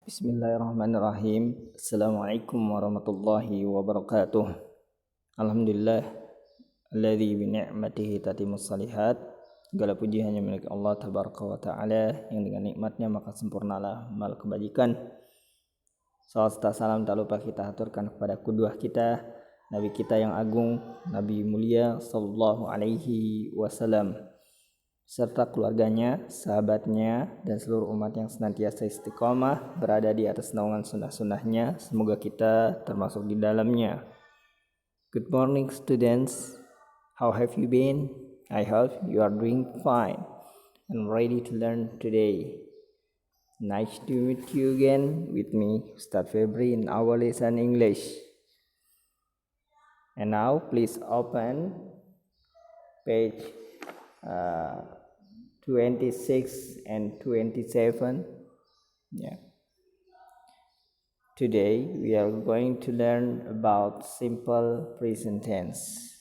Bismillahirrahmanirrahim. Assalamualaikum warahmatullahi wabarakatuh. Alhamdulillah alladzi bi ni'matihi tatimmus shalihat. Segala puji hanya milik Allah tabaraka wa taala yang dengan nikmatnya maka sempurnalah amal kebajikan. Salawat serta salam tak lupa kita aturkan kepada qudwah kita, nabi kita yang agung, Nabi mulia sallallahu alaihi wasallam, serta keluarganya, sahabatnya, dan seluruh umat yang senantiasa istiqomah berada di atas naungan sunnah-sunnahnya. Semoga kita termasuk di dalamnya. Good morning students, how have you been? I hope you are doing fine and ready to learn today. Nice to meet you again with me, Ustaz Febri, in our lesson English. And now please open page 26 and 27. Today we are going to learn about simple present tense.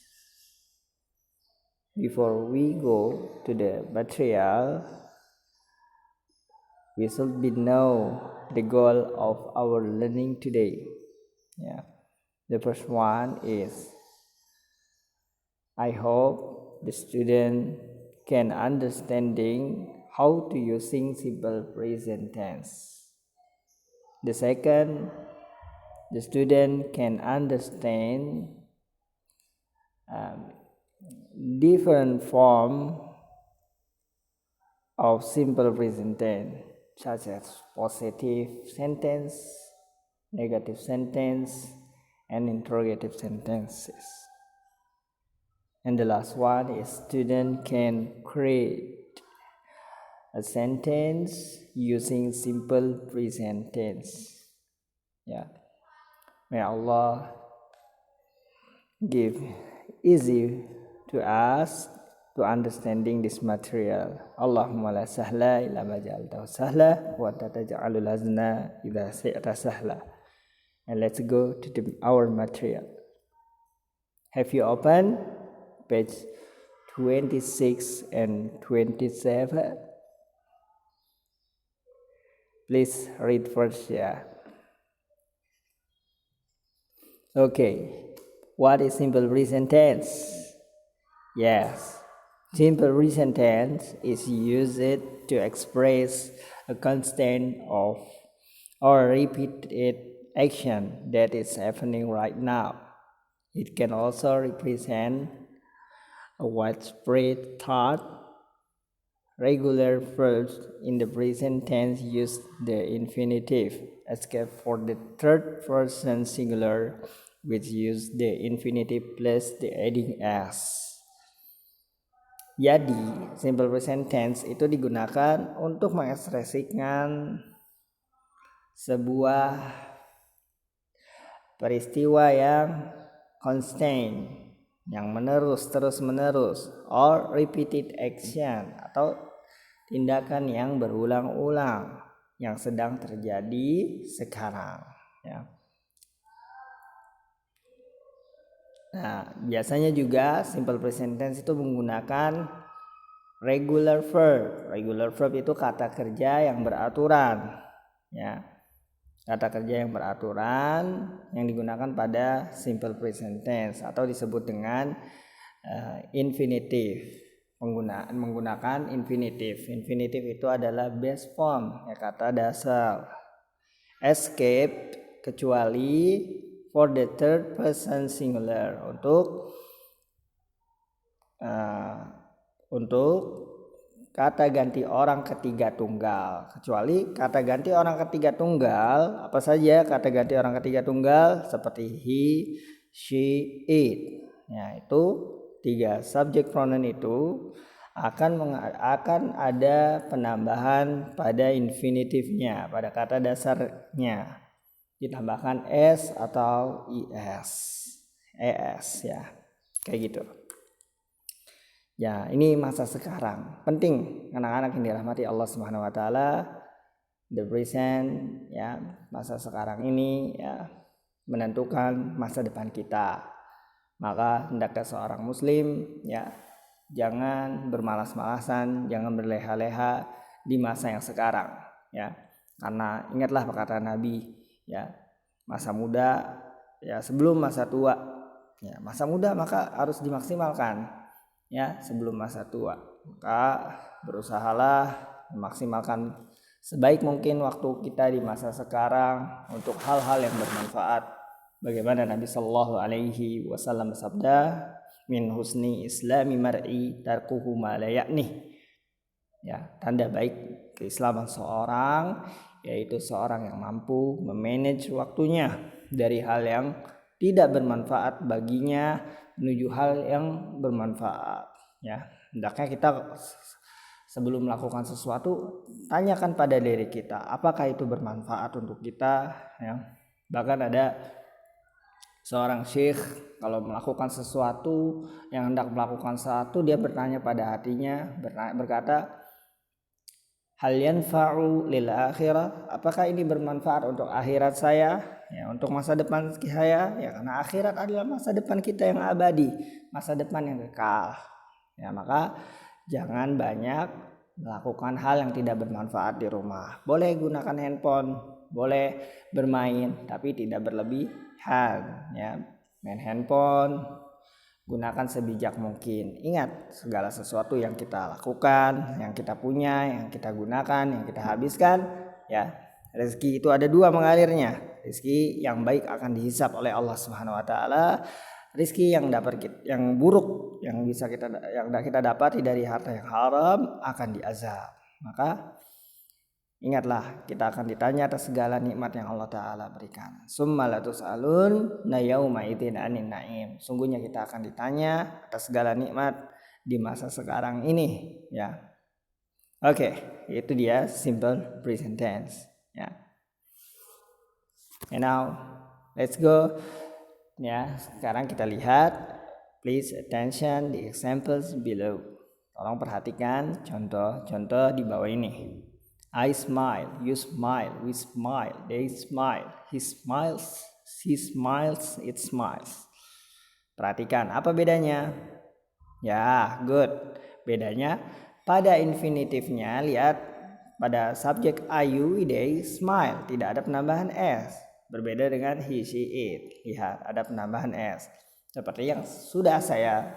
Before we go to the material, we should know the goal of our learning today. The first one is, I hope the student can understanding how to using simple present tense. The second, the student can understand different form of simple present tense, such as positive sentence, negative sentence, and interrogative sentences. And the last one is student can create a sentence using simple present tense. May Allah give easy to us to understanding this material. Allahumma la sahla illa ma ja'altahu sahla wa tataj'alul hazna idza syi'ta sahla. And let's go to our material. Have you opened page 26 and 27? Please read first. Okay. What is simple present tense? Yes. Simple present tense is used to express a constant of or repeated action that is happening right now. It can also represent a widespread thought. Regular verbs in the present tense use the infinitive, except for the third person singular, which use the infinitive plus the adding s. Jadi, simple present tense itu digunakan untuk mengekspresikan sebuah peristiwa yang constant, yang terus-menerus, or repeated action, atau tindakan yang berulang-ulang yang sedang terjadi sekarang. Nah, biasanya juga simple present tense itu menggunakan regular verb. Regular verb itu kata kerja yang beraturan. Kata kerja yang beraturan yang digunakan pada simple present tense atau disebut dengan infinitive. Menggunakan infinitive. Infinitive itu adalah base form, kata dasar. Escape, kecuali, for the third person singular, untuk kata ganti orang ketiga tunggal. Kecuali kata ganti orang ketiga tunggal, apa saja kata ganti orang ketiga tunggal, seperti he, she, it. Itu 3 subject pronoun itu akan ada penambahan pada infinitifnya, pada kata dasarnya. Ditambahkan s atau es, kayak gitu. Ini masa sekarang. Penting anak-anak yang dirahmati Allah Subhanahu wa taala, the present, masa sekarang ini menentukan masa depan kita. Maka hendaknya seorang muslim jangan bermalas-malasan, jangan berleha-leha di masa yang sekarang, Karena ingatlah perkataan Nabi, ya, masa muda ya sebelum masa tua. Ya, masa muda maka harus dimaksimalkan, ya, sebelum masa tua. Maka berusahalah memaksimalkan sebaik mungkin waktu kita di masa sekarang untuk hal-hal yang bermanfaat. Bagaimana Nabi Shallallahu Alaihi Wasallam bersabda, min husni islami mar'i tarkuhu ma la ya'nih. Ya, tanda baik keislaman seorang yaitu seorang yang mampu memanage waktunya dari hal yang tidak bermanfaat baginya menuju hal yang bermanfaat. Ya, hendaknya kita sebelum melakukan sesuatu tanyakan pada diri kita apakah itu bermanfaat untuk kita. Ya, bahkan ada seorang syekh kalau melakukan sesuatu yang hendak melakukan sesuatu dia bertanya pada hatinya, berkata, hal yanfa'u lil akhirah, apakah ini bermanfaat untuk akhirat saya, ya, untuk masa depan saya, ya, karena akhirat adalah masa depan kita yang abadi, masa depan yang kekal. Ya, maka jangan banyak melakukan hal yang tidak bermanfaat di rumah. Boleh gunakan handphone, boleh bermain, tapi tidak berlebihan, ya. Main handphone gunakan sebijak mungkin. Ingat, segala sesuatu yang kita lakukan, yang kita punya, yang kita gunakan, yang kita habiskan, ya, rezeki itu ada dua mengalirnya. Rezeki yang baik akan dihisap oleh Allah Subhanahu wa taala. Rezeki yang buruk yang kita dapati dari harta yang haram akan diazab. Maka ingatlah, kita akan ditanya atas segala nikmat yang Allah Ta'ala berikan. Summa latus'alun na yauma idzin anin na'im. Sungguhnya kita akan ditanya atas segala nikmat di masa sekarang ini, ya. Oke, itu dia simple present tense, ya. And now let's go. Ya, sekarang kita lihat, please attention the examples below. Tolong perhatikan contoh-contoh di bawah ini. I smile, you smile, we smile, they smile, he smiles, she smiles, it smiles. Perhatikan apa bedanya? Ya, good. Bedanya pada infinitifnya, lihat pada subjek I, you, they, smile, tidak ada penambahan s. Berbeda dengan he, she, it. Lihat, ada penambahan s. Seperti yang sudah saya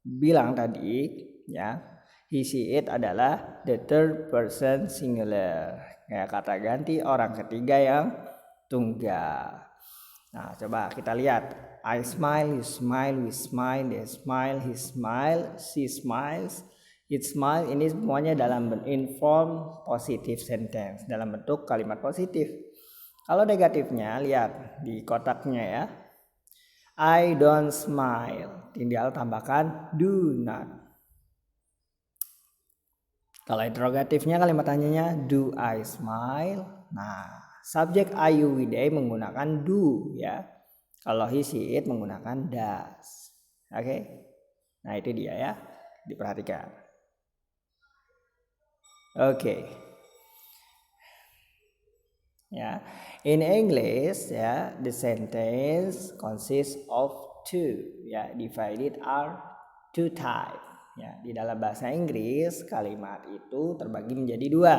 bilang tadi, ya. He, she, it adalah the third person singular. Ya, kata ganti orang ketiga yang tunggal. Nah, coba kita lihat. I smile, you smile, we smile, they smile, he smile, she smiles, it smile. Ini semuanya dalam inform positive sentence, dalam bentuk kalimat positif. Kalau negatifnya, lihat di kotaknya ya. I don't smile. Tinggal tambahkan do not. Kalau interrogatifnya kalimat tanyanya do I smile. Nah, subjek I, you, we, they menggunakan do, ya. Kalau he, she, it menggunakan does. Oke. Nah, itu dia ya. Diperhatikan. Oke. Ya. In English, ya, the sentence consists of two, ya, divided are two types. Ya, di dalam bahasa Inggris kalimat itu terbagi menjadi dua.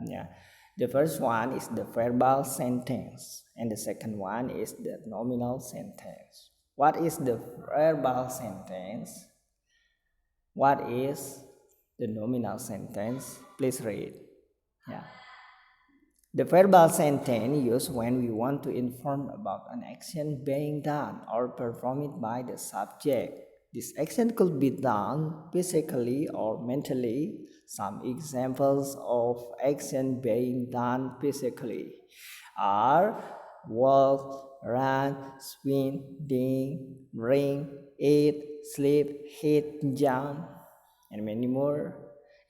Ya. The first one is the verbal sentence and the second one is the nominal sentence. What is the verbal sentence? What is the nominal sentence? Please read. Ya. The verbal sentence used when we want to inform about an action being done or performed by the subject. This action could be done physically or mentally. Some examples of action being done physically are walk, run, swim, ding, ring, eat, sleep, hit, jump, and many more.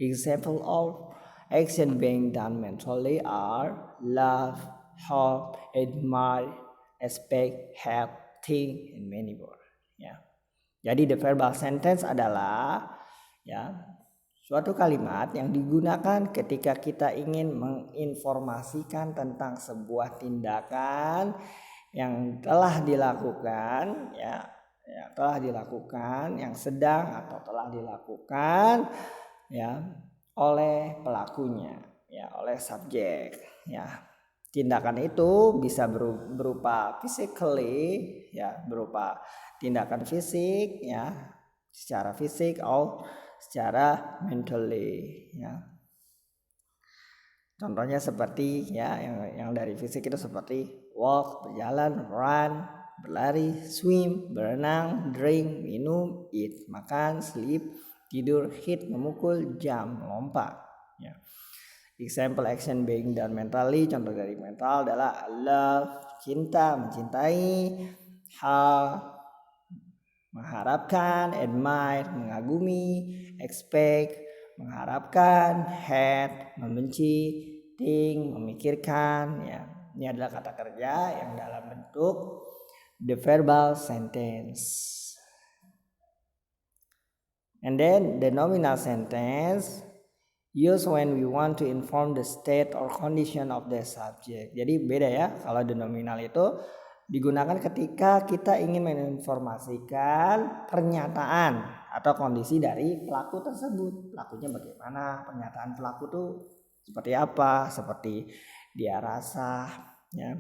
Example of action being done mentally are love, hope, admire, expect, help, think, and many more. Ya. Jadi the verbal sentence adalah, ya, suatu kalimat yang digunakan ketika kita ingin menginformasikan tentang sebuah tindakan yang telah dilakukan, ya, telah dilakukan, yang sedang atau telah dilakukan, ya, oleh pelakunya, ya, oleh subjek. Ya, tindakan itu bisa berupa physically, ya, berupa tindakan fisik, ya, secara fisik atau secara mentally, ya. Contohnya seperti ya yang dari fisik itu seperti walk, berjalan, run, berlari, swim, berenang, drink, minum, eat, makan, sleep, tidur, hit, memukul, jump, melompat. Ya. Example action being done mentally, contoh dari mental adalah love, cinta, mencintai, mengharapkan, admire, mengagumi, expect, mengharapkan, hate, membenci, think, memikirkan. Ya, ini adalah kata kerja yang dalam bentuk the verbal sentence. And then the nominal sentence used when we want to inform the state or condition of the subject. Jadi beda ya, kalau the nominal itu digunakan ketika kita ingin menginformasikan pernyataan atau kondisi dari pelaku tersebut. Pelakunya bagaimana, pernyataan pelaku tuh seperti apa, seperti dia rasa, ya,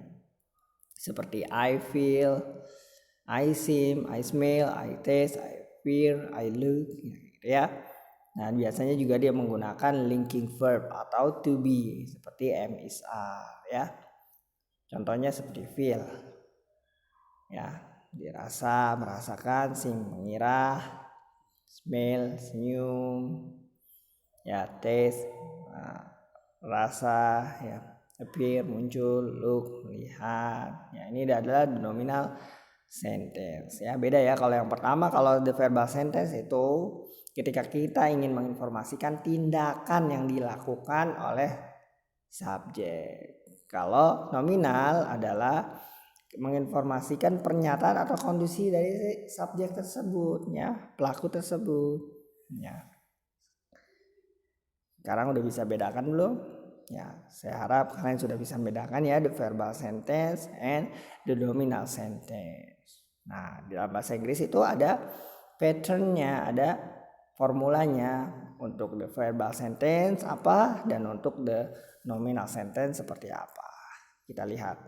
seperti I feel, I seem, I smell, I taste, I fear, I look, gitu ya. Nah, biasanya juga dia menggunakan linking verb atau to be seperti am, is, are, ya. Contohnya seperti feel, ya, dirasa, merasakan, sing, mengira, smell, senyum, ya, taste, rasa, ya, appear, muncul, look, melihat. Ya, ini adalah nominal sentence, ya. Beda ya, kalau yang pertama, kalau the verbal sentence itu ketika kita ingin menginformasikan tindakan yang dilakukan oleh subjek. Kalau nominal adalah menginformasikan pernyataan atau kondisi dari subjek tersebut, ya, pelaku tersebut, ya. Sekarang udah bisa bedakan belum? Ya, saya harap kalian sudah bisa bedakan ya the verbal sentence and the nominal sentence. Nah, di dalam bahasa Inggris itu ada patternnya, ada formulanya untuk the verbal sentence apa dan untuk the nominal sentence seperti apa. Kita lihat.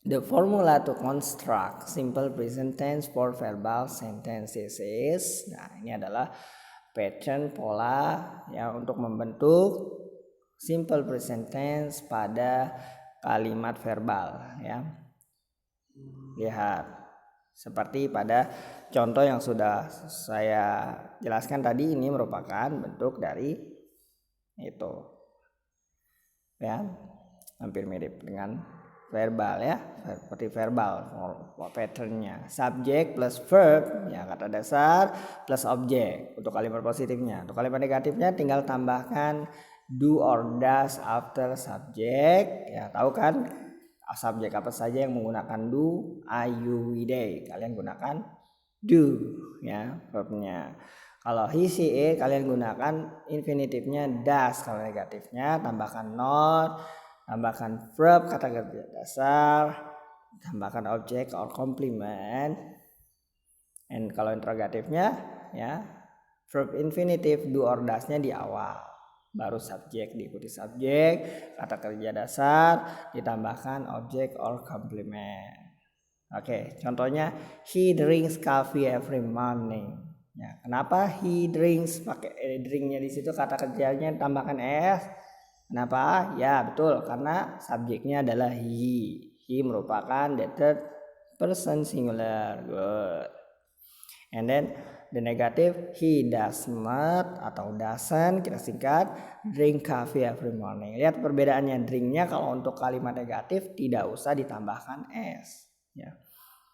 The formula to construct simple present tense for verbal sentences is, nah ini adalah pattern pola ya untuk membentuk simple present tense pada kalimat verbal, ya. Lihat seperti pada contoh yang sudah saya jelaskan tadi, ini merupakan bentuk dari itu, ya, hampir mirip dengan verbal, ya, seperti verbal patternnya subject plus verb, ya, kata dasar plus objek untuk kalimat positifnya. Untuk kalimat negatifnya tinggal tambahkan do or does after subject, ya, tahu kan subjek apa saja yang menggunakan do, I, you, we, they, kalian gunakan do, ya, verbnya. Kalau he, she, it kalian gunakan infinitifnya does. Kalau negatifnya tambahkan not, tambahkan verb kata kerja dasar, tambahkan objek or complement. And kalau interrogatifnya, ya, verb infinitif do or does-nya di awal, baru subjek diikuti subjek, kata kerja dasar ditambahkan objek or complement. Oke, contohnya he drinks coffee every morning. Ya, kenapa he drinks pakai drinknya di situ kata kerjanya tambahkan s? Kenapa? Ya, betul, karena subjeknya adalah he. He merupakan the third person singular. Good. And then the negative, he does not atau doesn't, kita singkat, drink coffee every morning. Lihat perbedaannya, drinknya kalau untuk kalimat negatif tidak usah ditambahkan s, ya.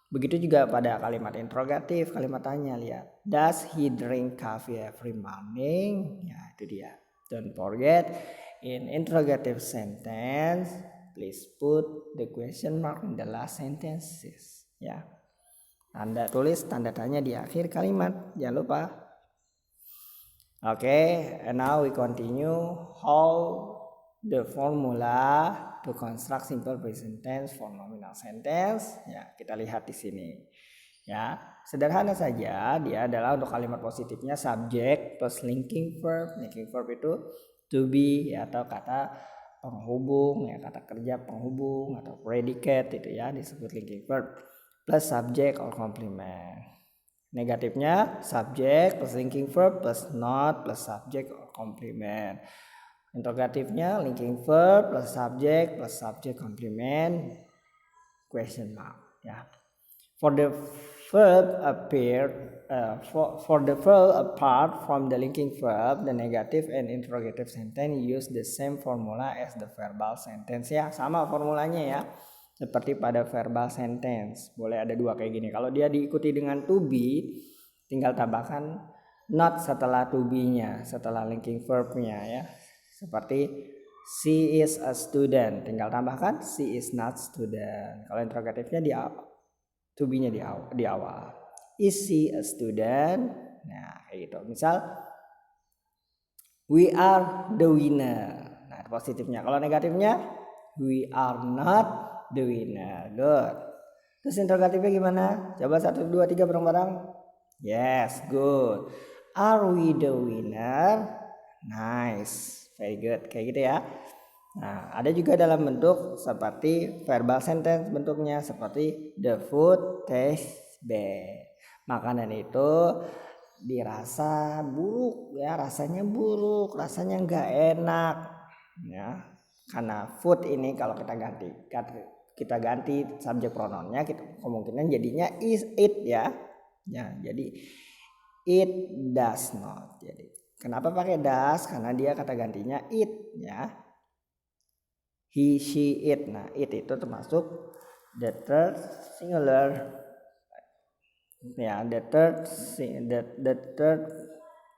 Begitu juga pada kalimat interrogatif, kalimat tanya, lihat, does he drink coffee every morning? Ya, itu dia. Don't forget, in interrogative sentence, please put the question mark in the last sentences, ya. Anda tulis tanda tanya di akhir kalimat, jangan lupa. Okay, and now we continue how the formula to construct simple present tense for nominal sentence. Ya, kita lihat di sini. Ya, sederhana saja, dia adalah untuk kalimat positifnya subject plus linking verb. Linking verb itu to be ya, atau kata penghubung ya, kata kerja penghubung atau predicate itu ya disebut linking verb, plus subject or complement. Negatifnya subject plus linking verb plus not plus subject or complement. Interrogatifnya linking verb plus subject complement question mark ya. For the verb apart from the linking verb, the negative and interrogative sentence use the same formula as the verbal sentence ya, sama formulanya ya seperti pada verbal sentence. Boleh ada dua kayak gini. Kalau dia diikuti dengan to be, tinggal tambahkan not setelah to be-nya, setelah linking verb-nya ya. Seperti she is a student, tinggal tambahkan she is not student. Kalau interrogatifnya di to be-nya di awal. Is she a student? Nah, kayak gitu. Misal we are the winner. Nah, positifnya. Kalau negatifnya we are not the winner. Good. Terus interrogatifnya gimana? Coba 1, 2, 3 bareng-bareng. Yes, good. Are we the winner? Nice. Very good. Kayak gitu ya. Nah, ada juga dalam bentuk seperti verbal sentence bentuknya seperti the food tastes bad. Makanan itu dirasa buruk ya, rasanya buruk, rasanya nggak enak ya. Karena food ini kalau kita ganti subjek pronounnya, kita kemungkinan jadinya is it ya. Ya, jadi it does not. Jadi kenapa pakai does? Karena dia kata gantinya it ya. He, she, it. Nah, it itu termasuk the third singular. Ya, the third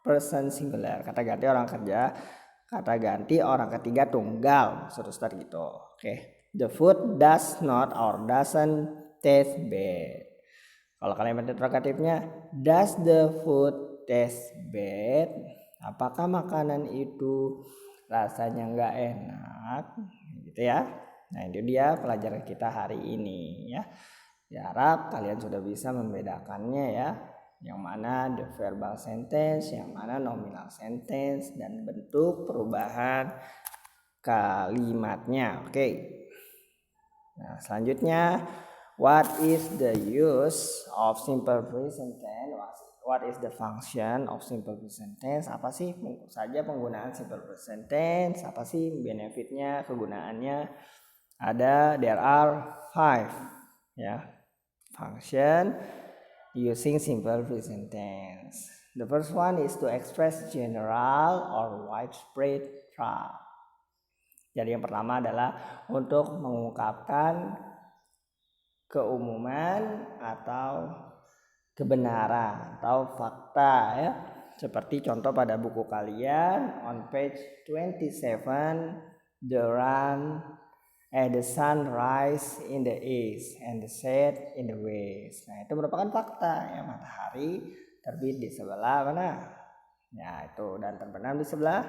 person singular. Kata ganti orang kerja, kata ganti orang ketiga tunggal. Seterusnya gitu. Oke. The food does not or doesn't taste bad. Kalau kalimat interrogatifnya, does the food taste bad? Apakah makanan itu rasanya nggak enak? Gitu ya. Nah, itu dia pelajaran kita hari ini ya. Harap kalian sudah bisa membedakannya ya. Yang mana the verbal sentence, yang mana nominal sentence, dan bentuk perubahan kalimatnya. Oke. Nah, selanjutnya, what is the use of simple present tense? What is the function of simple present tense? Apa sih saja penggunaan simple present tense? Apa sih benefitnya, kegunaannya? There are 5 ya. Function using simple present tense. The first one is to express general or widespread fact. Jadi yang pertama adalah untuk mengungkapkan keumuman atau kebenaran atau fakta ya. Seperti contoh pada buku kalian on page 27, the sun rise in the east and the set in the west. Nah, itu merupakan fakta ya, matahari terbit di sebelah mana? Ya, itu dan terbenam di sebelah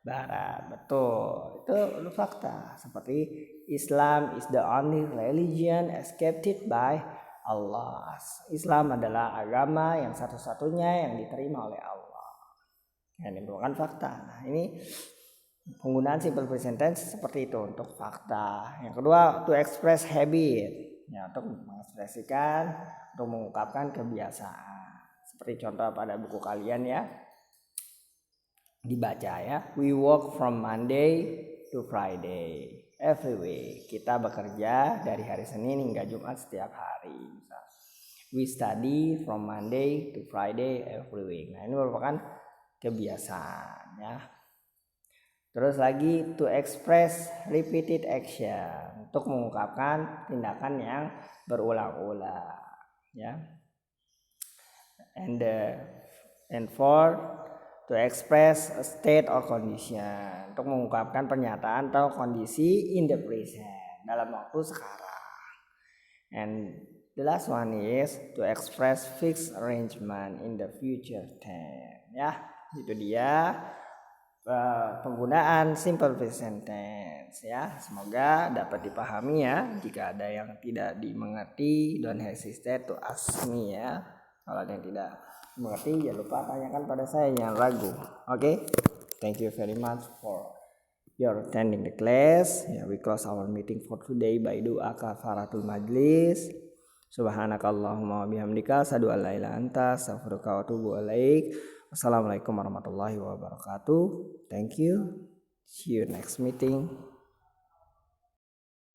barat. Betul. Itu fakta. Seperti Islam is the only religion accepted by Allah. Islam adalah agama yang satu-satunya yang diterima oleh Allah. Ini merupakan fakta. Nah, ini penggunaan simple present tense seperti itu untuk fakta. Yang kedua, to express habit. Ya, untuk mengekspresikan, untuk mengungkapkan kebiasaan. Seperti contoh pada buku kalian ya. Dibaca ya. We work from Monday to Friday every week. Kita bekerja dari hari Senin hingga Jumat setiap hari. We study from Monday to Friday every week. Nah, ini merupakan kebiasaan ya. Terus lagi to express repeated action, untuk mengungkapkan tindakan yang berulang-ulang ya. And for to express a state or condition, untuk mengungkapkan pernyataan atau kondisi in the present, dalam waktu sekarang. And the last one is to express fixed arrangement in the future tense. Ya, itu dia penggunaan simple present tense ya. Semoga dapat dipahami ya. Jika ada yang tidak dimengerti, don't hesitate to ask me ya. Kalau ada yang tidak mengerti, jangan lupa tanyakan pada saya, jangan ragu. Oke? Thank you very much for your attending the class. Yeah, we close our meeting for today by doa kafaratul majlis. Subhanakallahumma bihamdika asyhadu an la ilaha illa anta astaghfiruka wa atubu ilaik. Wassalamualaikum warahmatullahi wabarakatuh. Thank you. See you next meeting.